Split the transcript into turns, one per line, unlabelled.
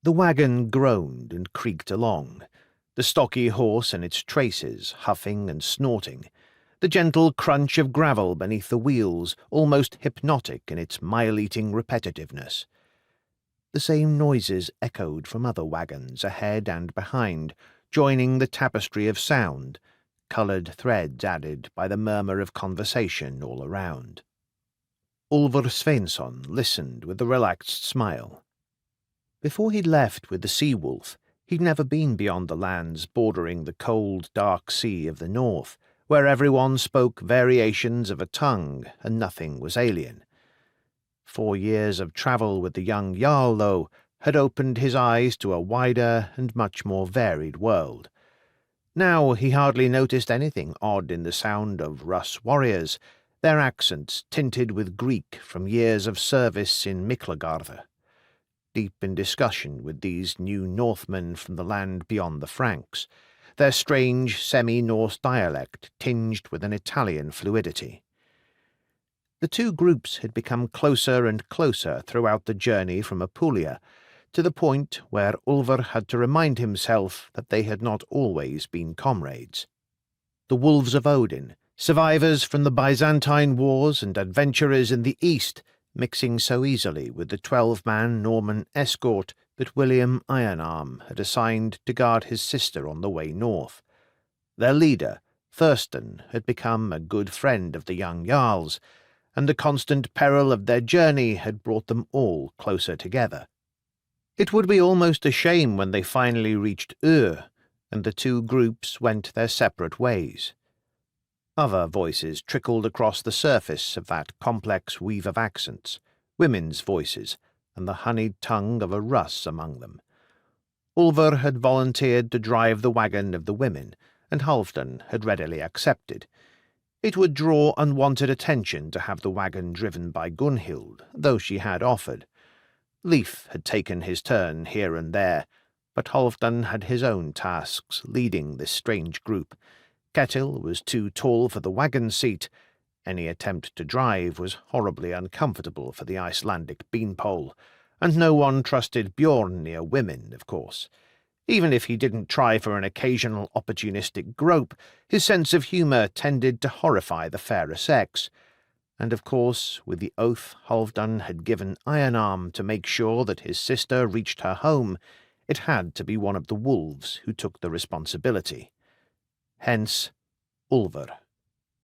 The wagon groaned and creaked along, the stocky horse and its traces huffing and snorting, the gentle crunch of gravel beneath the wheels almost hypnotic in its mile-eating repetitiveness. The same noises echoed from other wagons ahead and behind, joining the tapestry of sound, coloured threads added by the murmur of conversation all around. Ulfr Sveinsson listened with a relaxed smile. Before he'd left with the sea-wolf, he'd never been beyond the lands bordering the cold, dark sea of the north, where everyone spoke variations of a tongue and nothing was alien. 4 years of travel with the young Jarl, though, had opened his eyes to a wider and much more varied world. Now he hardly noticed anything odd in the sound of Russ warriors, their accents tinted with Greek from years of service in Miklagarth. Deep in discussion with these new Northmen from the land beyond the Franks, their strange semi-Norse dialect tinged with an Italian fluidity. The two groups had become closer and closer throughout the journey from Apulia, to the point where Ulfr had to remind himself that they had not always been comrades. The wolves of Odin, survivors from the Byzantine wars and adventurers in the east, mixing so easily with the 12-man Norman escort that William Ironarm had assigned to guard his sister on the way north. Their leader, Thurston, had become a good friend of the young Jarl's, and the constant peril of their journey had brought them all closer together. It would be almost a shame when they finally reached Ur, and the two groups went their separate ways. Other voices trickled across the surface of that complex weave of accents, women's voices, and the honeyed tongue of a Russ among them. Ulfr had volunteered to drive the wagon of the women, and Halfdan had readily accepted. It would draw unwanted attention to have the wagon driven by Gunhild, though she had offered. Leif had taken his turn here and there, but Halfdan had his own tasks leading this strange group. Ketil was too tall for the wagon seat. Any attempt to drive was horribly uncomfortable for the Icelandic beanpole, and no one trusted Bjorn near women, of course. Even if he didn't try for an occasional opportunistic grope, his sense of humour tended to horrify the fairer sex. And of course, with the oath Halfdan had given Ironarm to make sure that his sister reached her home, it had to be one of the wolves who took the responsibility. Hence, Ulfr.